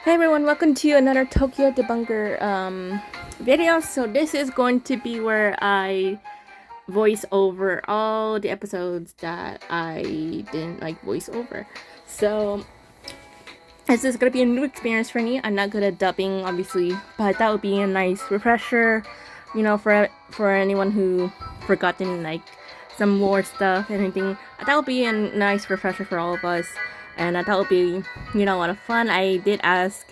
Hey everyone, welcome to another Tokyo Debunker video. So this is going to be where I voice over all the episodes that I didn't like voice over. So this is gonna be a new experience for me. I'm not good at dubbing, obviously, but that would be a nice refresher, for anyone who forgotten like some more stuff, anything. That would be a nice refresher for all of us, and that would be a lot of fun. I did ask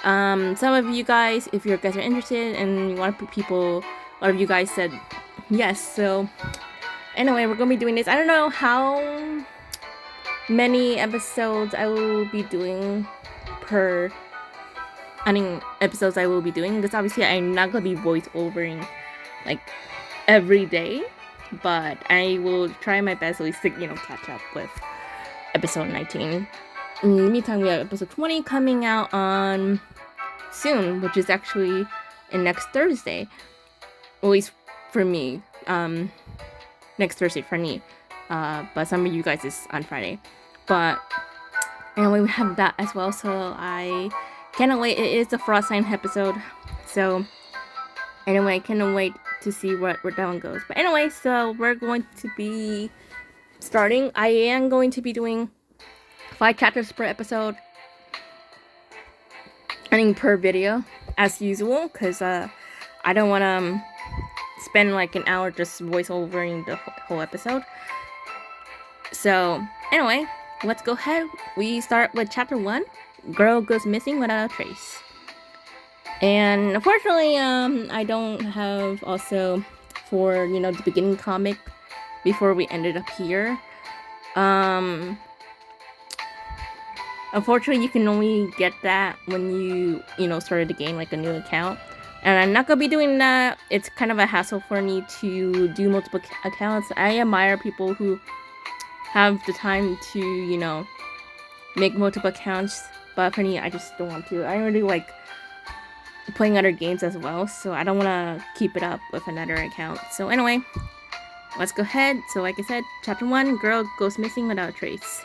some of you guys if you guys are interested, and you want to put people. A lot of you guys said yes. So anyway, we're gonna be doing this. I don't know how many episodes I will be doing per episodes I will be doing, because obviously I'm not gonna be voice overing like every day, but I will try my best at least to catch up with episode 19. In the meantime, we have episode 20 coming out on soon, which is actually in next Thursday, at least for me. Next Thursday for me, but some of you guys is on Friday. But anyway, we have that as well, so I cannot wait. It is a Frost sign episode, so anyway, I cannot wait to see where that one goes. But anyway, so we're going to be starting. I am going to be doing 5 chapters per episode, per video, as usual, because I don't want to spend like an hour just voice overing the whole episode. So anyway, let's go ahead. We start with chapter 1. Girl goes missing without a trace. And unfortunately, I don't have also for the beginning comic before we ended up here. Unfortunately, you can only get that when you started the game, like a new account. And I'm not gonna be doing that. It's kind of a hassle for me to do multiple accounts. I admire people who have the time to make multiple accounts, but for me, I just don't want to. I really like playing other games as well, so I don't want to keep it up with another account. So anyway, let's go ahead. So like I said, chapter 1, girl goes missing without a trace.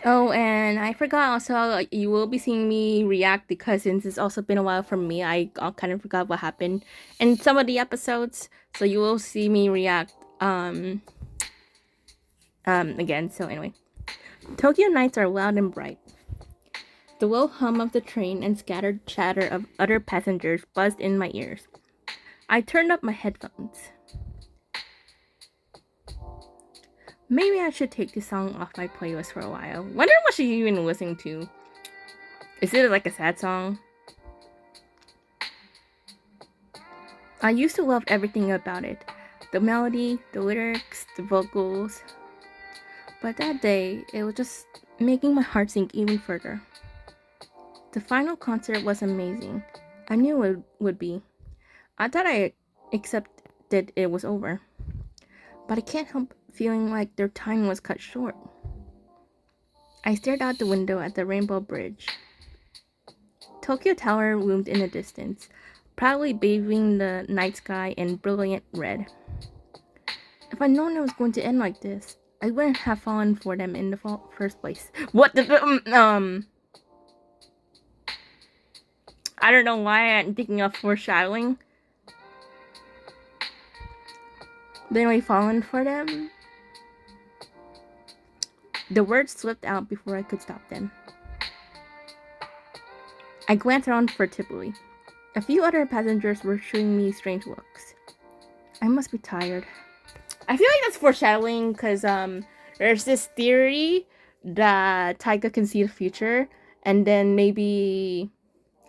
Oh, and I forgot also, you will be seeing me react, because since it's also been a while from me, I kind of forgot what happened in some of the episodes, so you will see me react again. So anyway, Tokyo nights are loud and bright. The low hum of the train and scattered chatter of other passengers buzzed in my ears. I turned up my headphones. Maybe I should take this song off my playlist for a while. Wonder what she's even listening to. Is it like a sad song? I used to love everything about it. The melody, the lyrics, the vocals. But that day, it was just making my heart sink even further. The final concert was amazing. I knew it would be. I thought I accepted it was over. But I can't help feeling like their time was cut short. I stared out the window at the Rainbow Bridge. Tokyo Tower loomed in the distance, proudly bathing the night sky in brilliant red. If I'd known it was going to end like this, I wouldn't have fallen for them in the first place. What the I don't know why I'm thinking of foreshadowing. Then I fallen for them. The words slipped out before I could stop them. I glanced around furtively. A few other passengers were shooting me strange looks. I must be tired. I feel like that's foreshadowing, because there's this theory that Taika can see the future, and then maybe,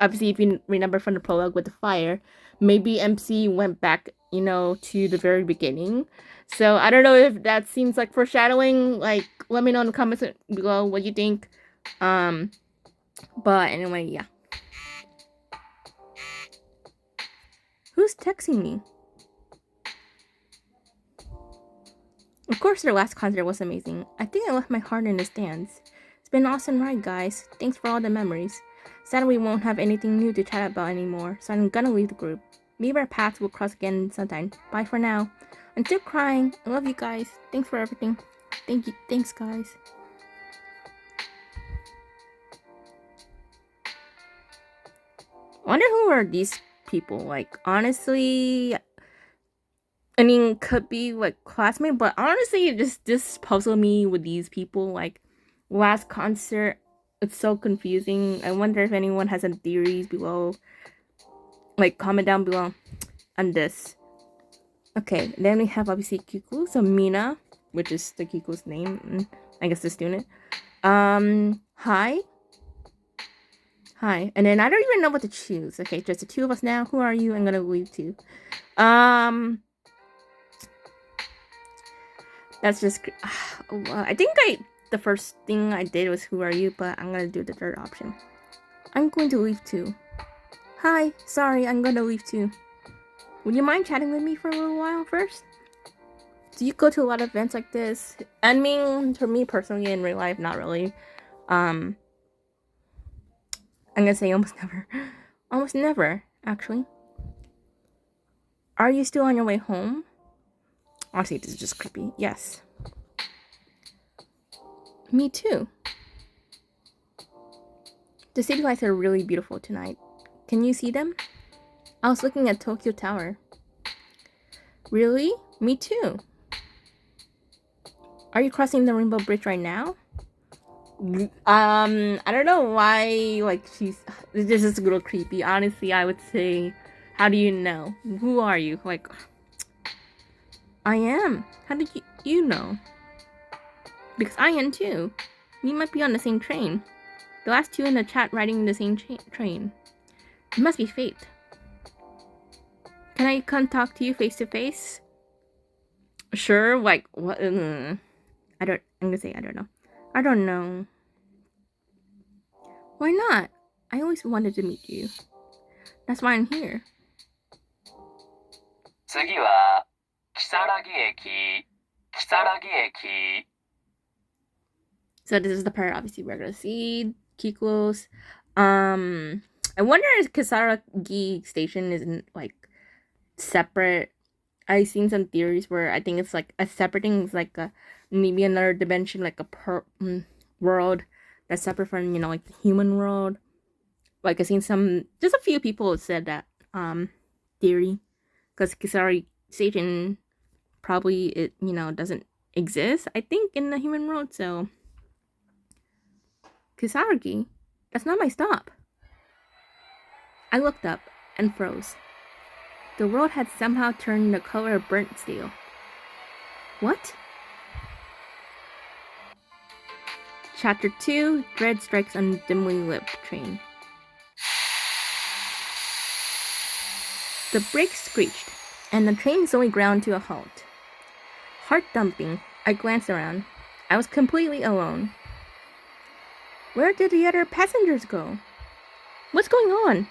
obviously, if you remember from the prologue with the fire, maybe MC went back, to the very beginning. So I don't know if that seems like foreshadowing. Like, let me know in the comments below what you think. But anyway, yeah. Who's texting me? Of course, their last concert was amazing. I think I left my heart in the stands. It's been an awesome ride, guys. Thanks for all the memories. Sad we won't have anything new to chat about anymore, so I'm gonna leave the group. Maybe our paths will cross again sometime. Bye for now. I'm still crying. I love you guys. Thanks for everything. Thank you. Thanks, guys. I wonder who are these people. Like, honestly, I mean, could be like classmate, but honestly, it just puzzle me with these people. Like, last concert, it's so confusing. I wonder if anyone has some theories below. Like, comment down below on this. Okay, then we have obviously Kiku, so Mina, which is the Kiku's name, I guess the student. Hi. Hi. And then I don't even know what to choose. Okay, just the two of us now. Who are you? I'm gonna leave too. That's just I think the first thing I did was who are you, but I'm gonna do the third option. I'm going to leave too. Hi, sorry, I'm gonna leave too. Would you mind chatting with me for a little while first? Do you go to a lot of events like this? I mean, for me personally, in real life, not really. I'm gonna say almost never. Almost never, actually. Are you still on your way home? Honestly, this is just creepy. Yes. Me too. The city lights are really beautiful tonight. Can you see them? I was looking at Tokyo Tower. Really? Me too. Are you crossing the Rainbow Bridge right now? I don't know why, like, this is a little creepy. Honestly, I would say, how do you know? Who are you? Like, I am. How did you know? Because I am too. We might be on the same train. The last two in the chat riding the same train. It must be fate. Can I come talk to you face to face? Sure, like, what? I'm gonna say I don't know. I don't know. Why not? I always wanted to meet you. That's why I'm here. 次は、木更木駅。木更木駅。 So this is the part obviously we're gonna see Kiko's. I wonder if Kisaragi station isn't like separate. I've seen some theories where I think it's like a separate thing. It's like maybe another dimension, like a world that's separate from like the human world. Like I've seen just a few people said that theory, because Kisaragi station probably it doesn't exist. I think in the human world, so. Kisaragi? That's not my stop. I looked up and froze. The world had somehow turned the color of burnt steel. What? Chapter 2, Dread Strikes on Dimly Lit Train. The brakes screeched, and the train slowly ground to a halt. Heart thumping, I glanced around. I was completely alone. Where did the other passengers go? What's going on?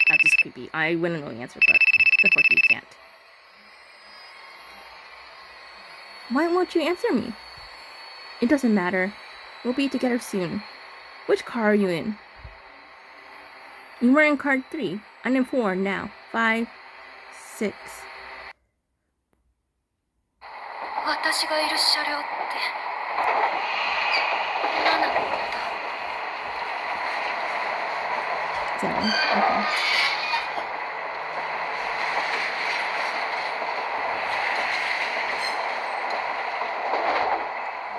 That's just creepy. I wouldn't really answer, but unfortunately you can't. Why won't you answer me? It doesn't matter. We'll be together soon. Which car are you in? You were in car 3. I'm in 4 now. 5, 6. 私がいる車両って何なんだ。 7.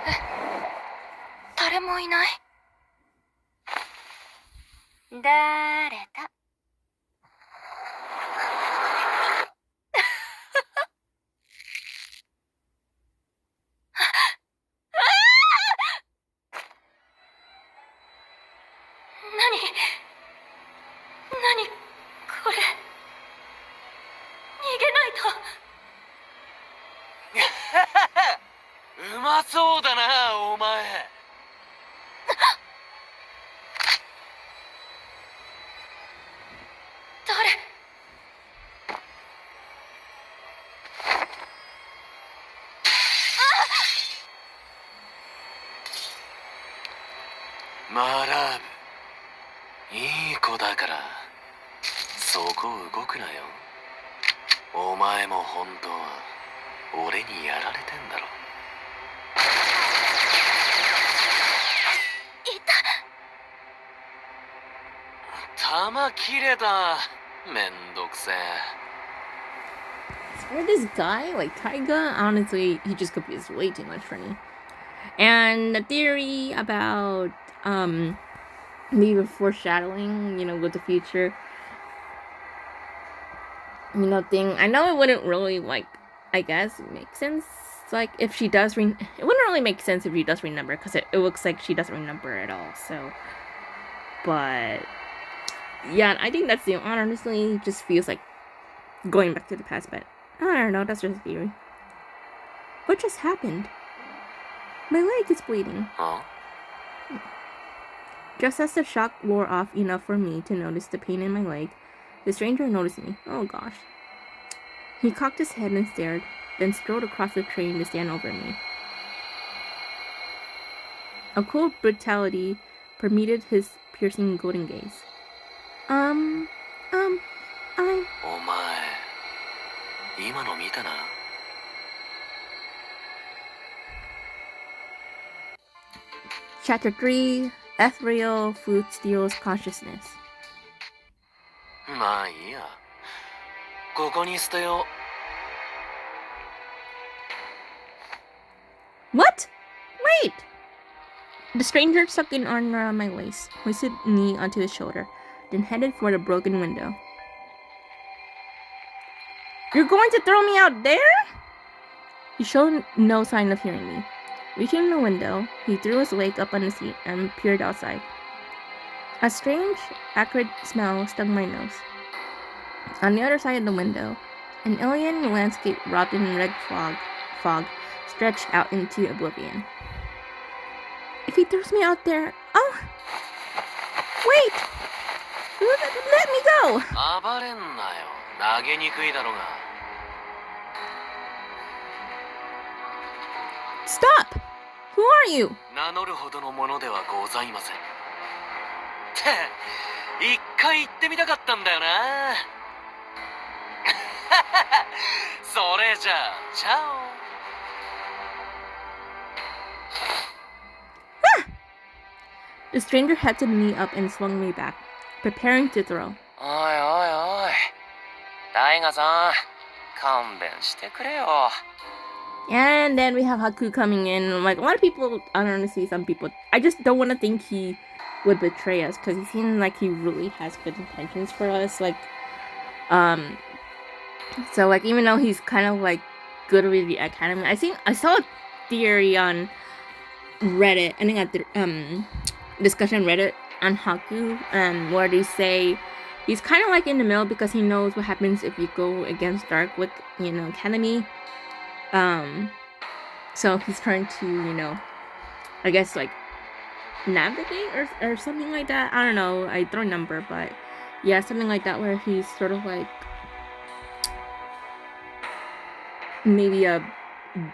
Okay. 誰もいない。誰だ。何これ。逃げないと。うまそうだな、お前。誰。マラーブ、子だからそこ動くなよ。お前も本当は俺にやられてんだろ。いた。弾切れた。めんどくせえ。For this guy, like Taiga, honestly, he just confused way too much for me. And the theory about maybe foreshadowing, with the future, thing. I know it wouldn't really I guess make sense. Like if she does, it wouldn't really make sense if she does remember, because it looks like she doesn't remember at all. So, but yeah, I think that's the honestly just feels like going back to the past, but I don't know. That's just a theory. What just happened? My leg is bleeding. Huh? Just as the shock wore off enough for me to notice the pain in my leg, the stranger noticed me. Oh gosh. He cocked his head and stared, then strode across the train to stand over me. A cool brutality permeated his piercing golden gaze. I... お前今の見たな。Chapter 3, Ethereal Food Steals Consciousness. まあいいや。ここに捨てよう。 What? Wait! The stranger stuck an arm around my waist, hoisted a knee onto his shoulder, then headed for the broken window. You're going to throw me out there? He showed no sign of hearing me. Reaching the window, he threw his leg up on the seat and peered outside. A strange, acrid smell stung my nose. On the other side of the window, an alien landscape wrapped in red fog stretched out into oblivion. If he throws me out there... Oh! Wait! Let me go! 暴れんなよ。投げにくいだろうが。Stop! Who are you? 名乗るほどのものではございません。一回行ってみたかったんだよな。それじゃあ、チャオ。The stranger headed me up and swung me back, preparing to throw. おいおいおい。タイガさん、勘弁してくれよ。And then we have Haku coming in. Like, a lot of people, I don't want to see some people, I just don't want to think he would betray us, because he seems like he really has good intentions for us. Like, so, like, even though he's kind of, like, good with the academy, I saw a theory on Reddit, I think at the, discussion Reddit on Haku, where they say he's kind of, like, in the middle, because he knows what happens if you go against Darkwick, Academy. So he's trying to, I guess, like, navigate or something like that. I don't know. I throw a number, but yeah, something like that, where he's sort of like maybe a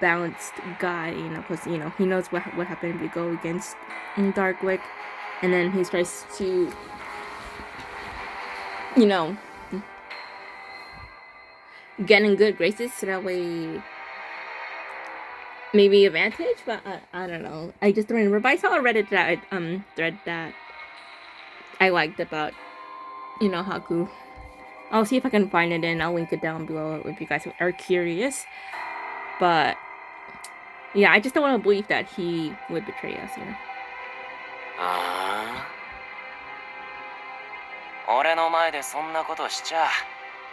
balanced guy, because, he knows what happened if you go against Darkwick, and then he tries to, get in good graces, so that way maybe advantage, but I don't know. I just don't remember. But I saw a Reddit thread that I liked about, Haku. I'll see if I can find it and I'll link it down below if you guys are curious. But yeah, I just don't want to believe that he would betray us, 俺の前でそんなことしちゃ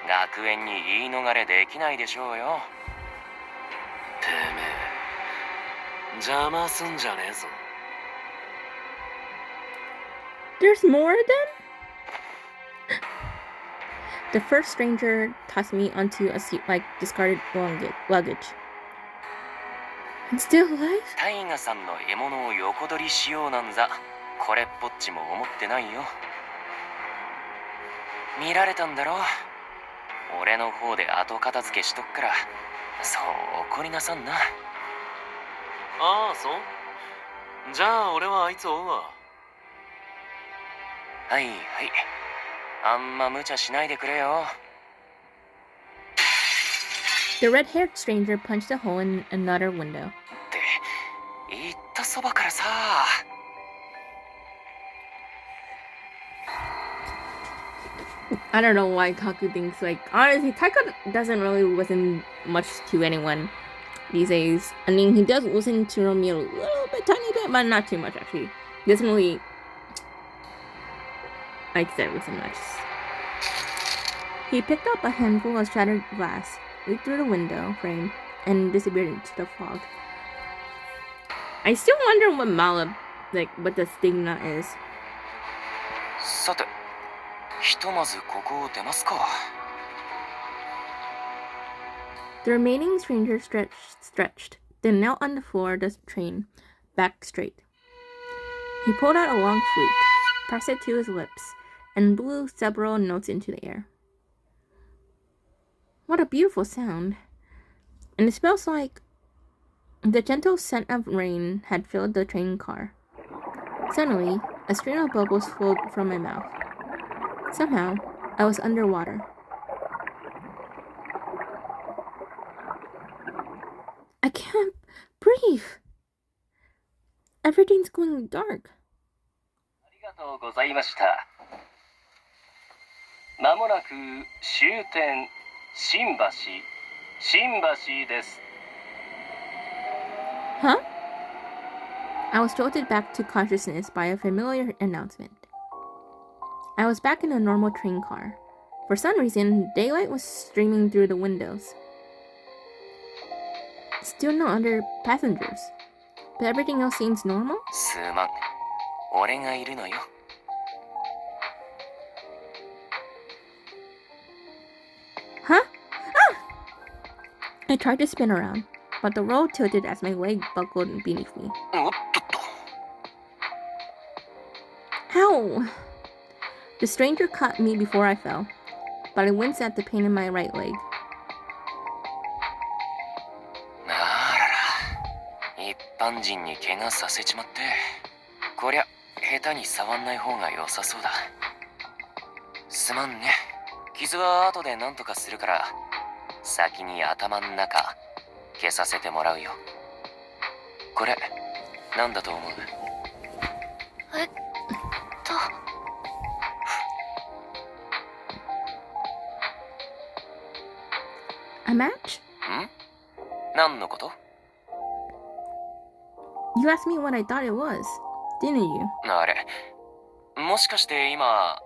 学園に言い逃れできないでしょうよ。てめえ。邪魔すんじゃねえぞ。 There's more of them? The first stranger tossed me onto a seat like discarded luggage. I'm still alive? タイガさんの獲物を横取りしようなんざこれっぽっちも思ってないよ。見られたんだろ。俺の方で後片付けしとくからそう怒りなさんな。ああ、そう。じゃあ俺はあいつ追うわ。はいはい。あんま無茶しないでくれよ。 The red-haired stranger punched a hole in another window. って言ったそばからさ。 I don't know why Kaku thinks, like, honestly, Taika doesn't really listen much to anyone these days. I mean, he does listen to Romeo a little bit, tiny bit, but not too much, actually. He doesn't really, like I said, listen much. He picked up a handful of shattered glass, leaped through the window frame, and disappeared into the fog. I still wonder what what the stigma is. さて、ひとまずここを出ますか。 The remaining stranger stretched, then knelt on the floor of the train, back straight. He pulled out a long flute, pressed it to his lips, and blew several notes into the air. What a beautiful sound. And it smells like the gentle scent of rain had filled the train car. Suddenly, a stream of bubbles flowed from my mouth. Somehow, I was underwater. I can't breathe. Everything's going dark. ありがとうございました。まもなく終点新橋です。 Huh? I was jolted back to consciousness by a familiar announcement. I was back in a normal train car. For some reason, daylight was streaming through the windows. Still no other passengers, but everything else seems normal? すまん。俺がいるのよ。 Huh? Ah! I tried to spin around, but the roll tilted as my leg buckled beneath me. おっとっと。 Ow! The stranger caught me before I fell, but I winced at the pain in my right leg. あらら。一般人に怪我させちまって。こりゃ下手に触んない方が良さそうだ。すまんね。傷は後で何とかするから、先に頭ん中消させてもらうよ。これなんだと思う？ A match? ん？何のこと？ You asked me what I thought it was, didn't you? あれ、もしかして今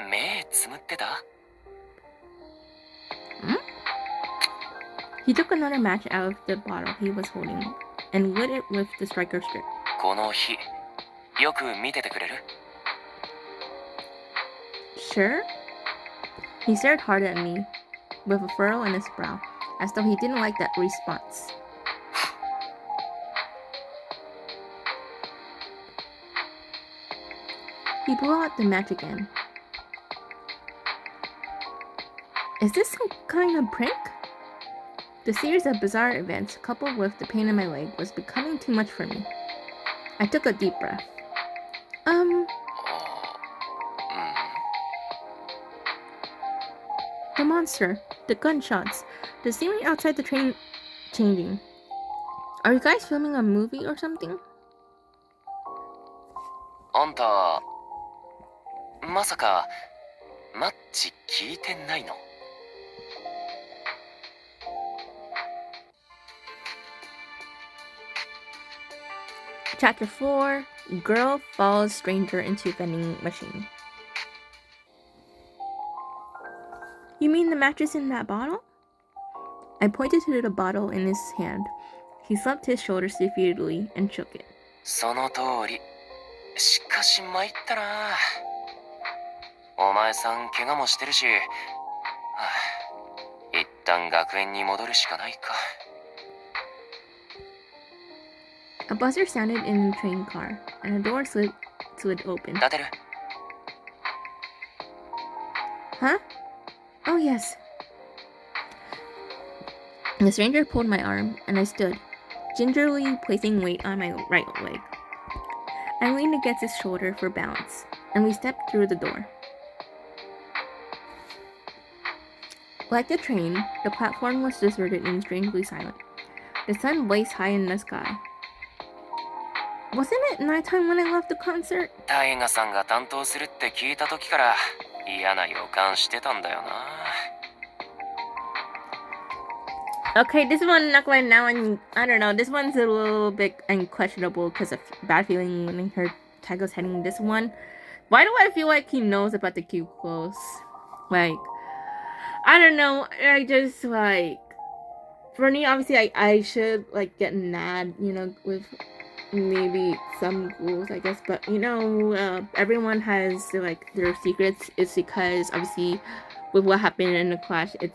目つむってた？ He took another match out of the bottle he was holding and lit it with the striker strip. この火、よく見ててくれる？ Sure? He stared hard at me, with a furrow in his brow, as though he didn't like that response. He blew out the match again. Is this some kind of prank? The series of bizarre events, coupled with the pain in my leg, was becoming too much for me. I took a deep breath. The monster, the gunshots, the scenery outside the train changing. Are you guys filming a movie or something? あんた、まさかマッチ聞いてないの？ Chapter 4, Girl Follows Stranger into Vending Machine. You mean the mattress in that bottle? I pointed to the bottle in his hand. He slumped his shoulders defeatedly and shook it. その通り。しかし参ったな。お前さん怪我もしてるし、はあ、一旦学園に戻るしかないか。 A buzzer sounded in the train car, and a door slid open. 立てる？ Huh? Oh, yes. The stranger pulled my arm, and I stood, gingerly placing weight on my right leg. I leaned against his shoulder for balance, and we stepped through the door. Like the train, the platform was deserted and strangely silent. The sun blazed high in the sky. Wasn't it nighttime when I left the concert? タイガさんが担当するって聞いた時から嫌な予感してたんだよな。Okay, this one, not right now, and I don't know. This one's a little bit unquestionable because of bad feeling when I heard Taigo's heading this one. Why do I feel like he knows about the ghouls? Like, I don't know. I just like, for me, obviously, I should like get mad, you know, with maybe some ghouls, I guess. But you know, everyone has like their secrets. It's because obviously, with what happened in the clash, it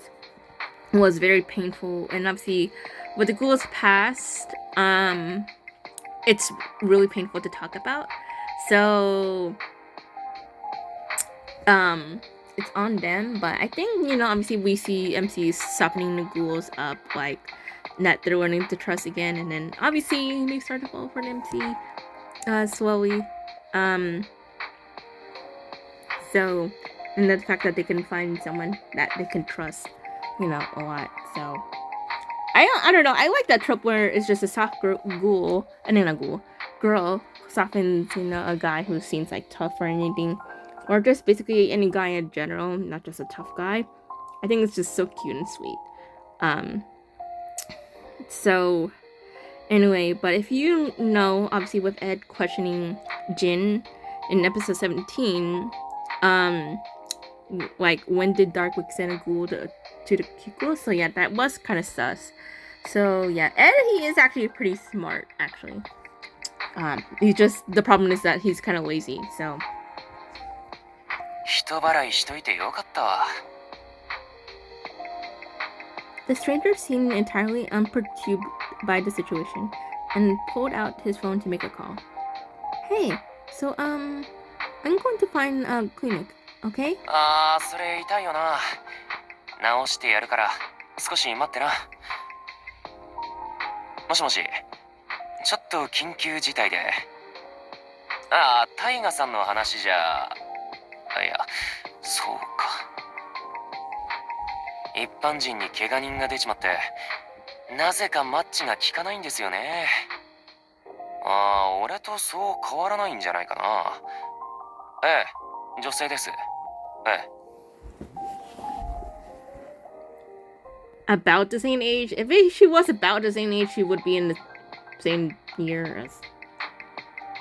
was very painful, and obviously, with the ghouls past, it's really painful to talk about. So, it's on them, but I think, you know, obviously we see MCs softening the ghouls up, like that they're learning to trust again, and then obviously they start to fall for an MC slowly. So, and the fact that they can find someone that they can trust, you know, a lot. So I don't know. I like that trope where it's just a soft ghoul, and then a ghoul girl softens, you know, a guy who seems like tough or anything, or just basically any guy in general, not just a tough guy. I think it's just so cute and sweet. So anyway, but if you know, obviously with Ed questioning Jin in episode 17, like when did Darkwick send a ghoul to the Kiko? So yeah, that was kind of sus. So yeah, Ed, he is actually pretty smart, actually. He just, the problem is that he's kind of lazy, so. 人払いしといてよかったわ。 The stranger seemed entirely unperturbed by the situation and pulled out his phone to make a call. Hey, so I'm going to find a clinic, okay? ああ、それ痛いよな。直してやるから少し待ってな。もしもし、ちょっと緊急事態で。ああ、タイガさんの話じゃ。いや、そうか。一般人に怪我人が出ちまって、なぜかマッチが効かないんですよね。ああ、俺とそう変わらないんじゃないかな。ええ、女性です。ええ。About the same age. If she was about the same age, she would be in the same year as,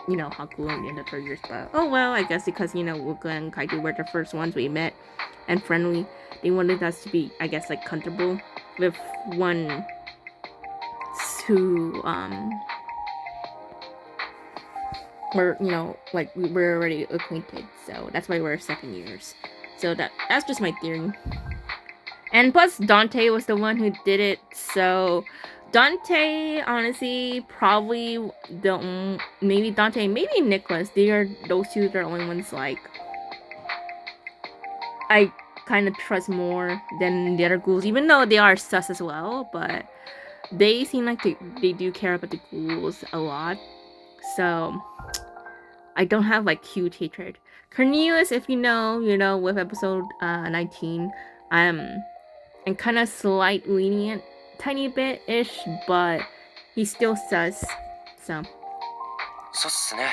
you know, Haku and the end of her years. But oh well, I guess because, you know, Wuka and Kaiju were the first ones we met and friendly, they wanted us to be, I guess, like comfortable with one who we're, you know, like we're already acquainted, so that's why we're second years. So that's just my theory. And plus, Dante was the one who did it, so Dante, honestly, probably maybe Dante, maybe Nicholas. Those two are the only ones like I kind of trust more than the other ghouls, even though they are sus as well. But they seem like they do care about the ghouls a lot, so I don't have like huge hatred. Cornelius, if you know, with episode 19, and kind of slight lenient, tiny bit ish, but he's still sus. So. そうっすね。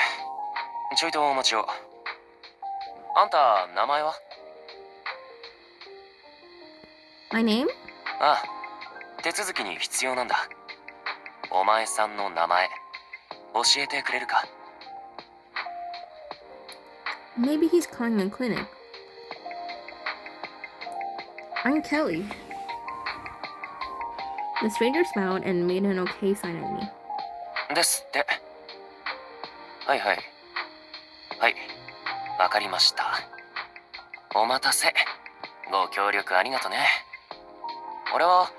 ちょいとお待ちを。あんた名前は？ My name? ああ、手続きに必要なんだ。お前さんの名前教えてくれるか？ Maybe he's calling a clinic. I'm Kelly. The stranger smiled and made an okay sign at me. ですって。はいはい。はい、わかりました。お待たせ。ご協力ありがとね。俺は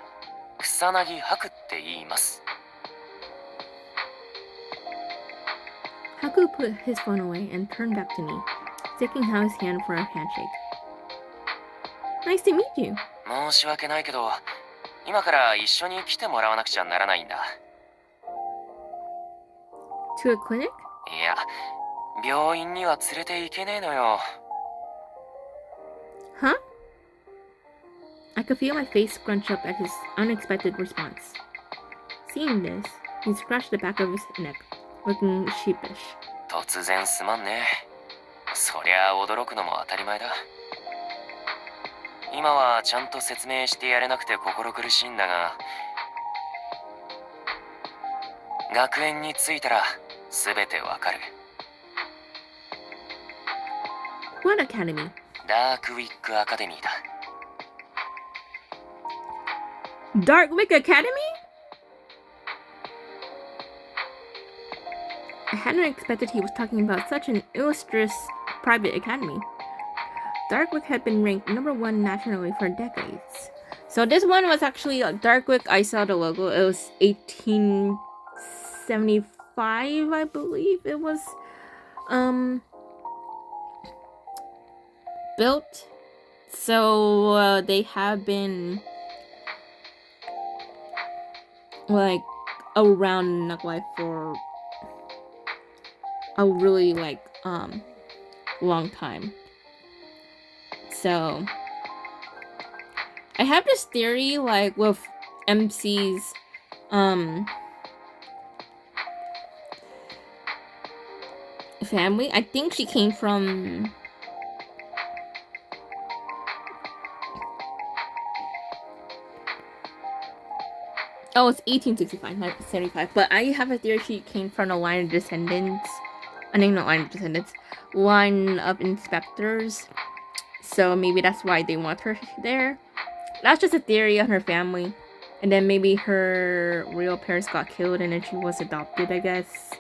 草薙白って言います。Haku put his phone away and turned back to me, sticking out his hand for a handshake. Nice to meet you. 申し訳ないけど、今から一緒に来てもらわなくちゃならないんだ。To a clinic? いや、病院には連れて行けねえのよ。Huh? I I could feel my face scrunch up at his unexpected response. Seeing this, he scratched the back of his neck, looking sheepish. 突然すまんね。そりゃあ驚くのも当たり前だ。今はちゃんと説明してやれなくて心苦しいんだが、学園に着いたら全てわかる。What academy? ダークウィックアカデミーだ。Darkwick Academy? I hadn't expected he was talking about such an illustrious private academy. Darkwick had been ranked #1 nationally for decades. So this one was actually Darkwick. I saw the logo. It was 1875, I believe it was built. So they have been like around Nuglife for a really long time. So I have this theory like with MC's family. I think she came from oh, it's 1865, not 75. But I have a theory she came from a line of descendants. I mean, not line of descendants, line of inspectors. So maybe that's why they want her there. That's just a theory on her family. And then maybe her real parents got killed and then she was adopted, I guess.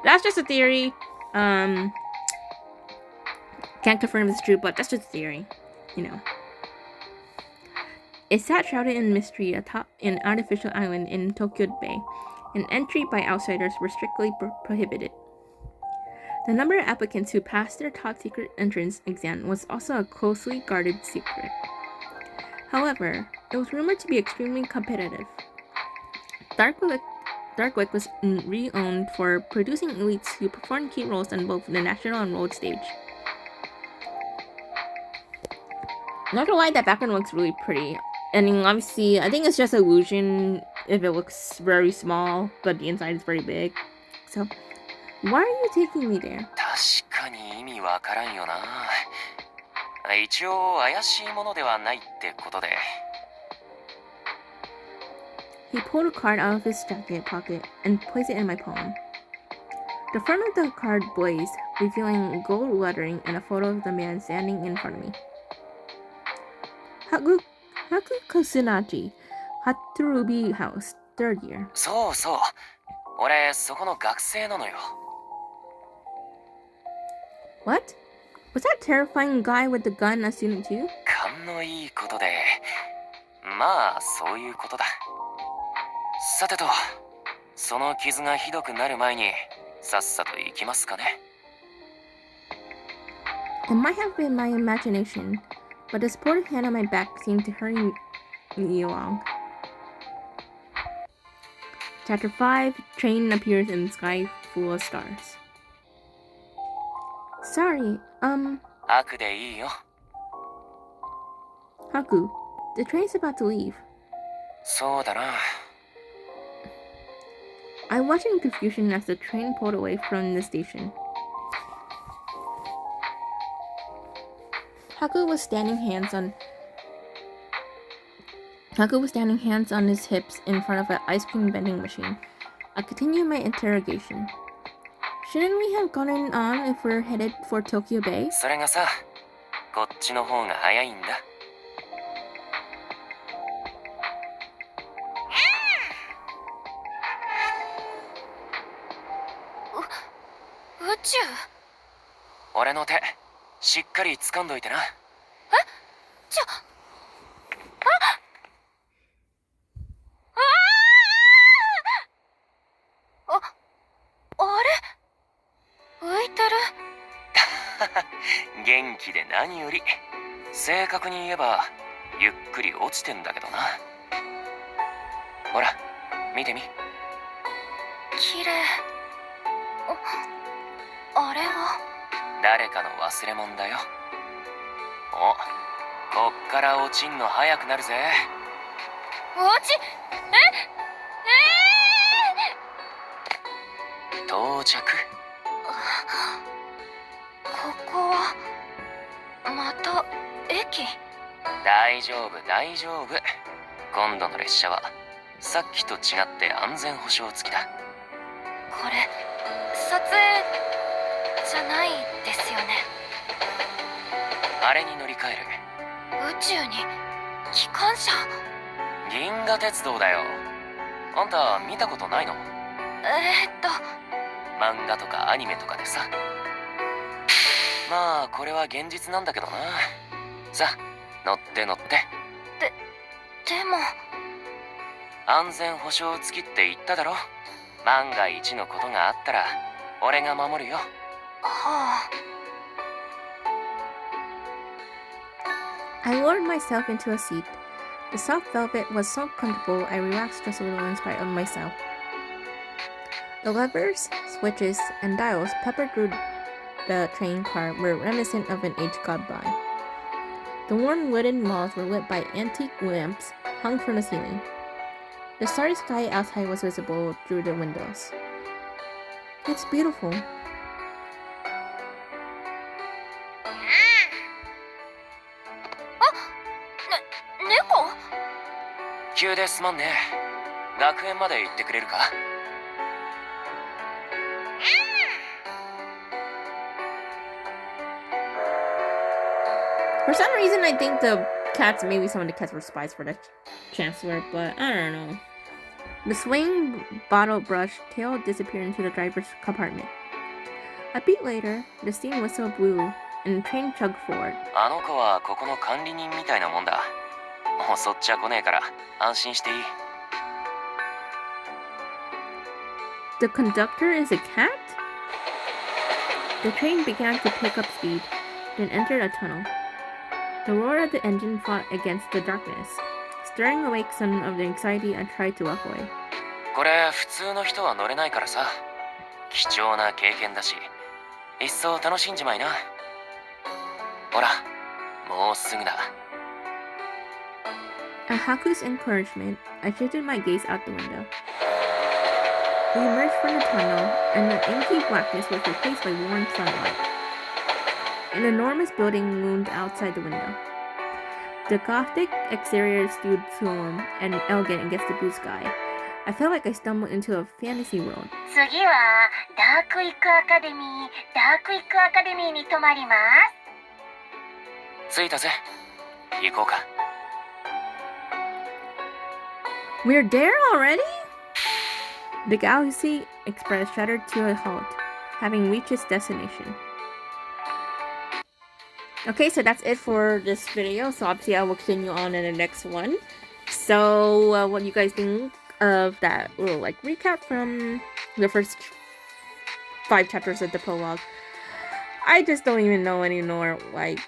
That's just a theory. Can't confirm it's true, but that's just a theory. You know. It sat shrouded in mystery atop an artificial island in Tokyo Bay, and entry by outsiders were strictly prohibited. The number of applicants who passed their top-secret entrance exam was also a closely guarded secret. However, it was rumored to be extremely competitive. Darkwick was renowned for producing elites who performed key roles on both the national and world stage. Not gonna lie, that background looks really pretty. I mean, obviously, I think it's just illusion if it looks very small, but the inside is very big. So, why are you taking me there? 確かに意味わからんよな。一応怪しいものではないってことで。He pulled a card out of his jacket pocket and placed it in my palm. The front of the card blazed, revealing gold lettering and a photo of the man standing in front of me. Haku Kusunachi, Hatsurubi House, 3rd year. そうそう。俺、そこの学生なのよ。What? Was that terrifying guy with the gun a student too? 勘のいいことで。まあ、そういうことだ。さてと、その傷がひどくなる前に、さっさと行きますかね。It might have been my imagination, but the supportive hand on my back seemed to hurry me along. Chapter 5, Train appears in the sky full of stars. Sorry, 悪でいいよ。Haku, the train's about to leave. そうだな。I watched in confusion as the train pulled away from the station. Haku was standing hands on his hips in front of an ice cream vending machine. I continued my interrogation. Shouldn't we have gotten on if we're headed for Tokyo Bay? それがさ、こっちの方が早いんだ。宇宙？俺の手、しっかり掴んどいてな。元気で何より。正確に言えばゆっくり落ちてんだけどな。ほら見てみ。綺麗。あれは誰かの忘れ物だよ。お、こっから落ちんの早くなるぜ。落ち、到着。ここはまた駅？大丈夫大丈夫。今度の列車はさっきと違って安全保障付きだ。これ撮影じゃないですよね。あれに乗り換える。宇宙に機関車？銀河鉄道だよ。あんた見たことないの？漫画とかアニメとかでさ。まあこれは現実なんだけどな。さあ乗って乗って。でも安全保障付きって言っただろ。万が一のことがあったら俺が守るよ。はあ。 I lowered myself into a seat. The soft velvet was so comfortable I relaxed just a little in spite of myself. The levers, switches, and dials peppered through the train car were reminiscent of an age gone by. The worn wooden walls were lit by antique lamps hung from the ceiling. The starry sky outside was visible through the windows. It's beautiful. Neko? 急ですまんね。学園まで行ってくれるか？For some reason, I think the cats, maybe some of the cats were spies for the Chancellor, but I don't know. The swing bottle brush tail disappeared into the driver's compartment. A beat later, the steam whistle blew, and the train chugged forward. あの子はここの管理人みたいなもんだ。襲っちゃ来ねえから安心していい。The conductor is a cat? The train began to pick up speed, then entered a tunnel. The roar of the engine fought against the darkness, stirring awake some of the anxiety I tried to walk away. これ普通の人は乗れないからさ。貴重な経験だし、一層楽しんじまいな。ほら、もうすぐだ。At Haku's encouragement, I shifted my gaze out the window. We emerged from the tunnel, and the inky blackness was replaced by warm sunlight. An enormous building loomed outside the window. The Gothic exterior stood solemn and elegant against the blue sky. I felt like I stumbled into a fantasy world. 次はダークウィックアカデミーに泊まります。着いたぜ。行こうか。We're there already? The Galaxy Express shuddered to a halt, having reached its destination. Okay, so that's it for this video. So obviously I will continue on in the next one. So what do you guys think of that little like recap from the first 5 chapters of the prologue? I just don't even know anymore. Like,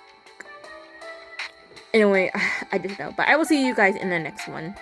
anyway, I just know. But I will see you guys in the next one.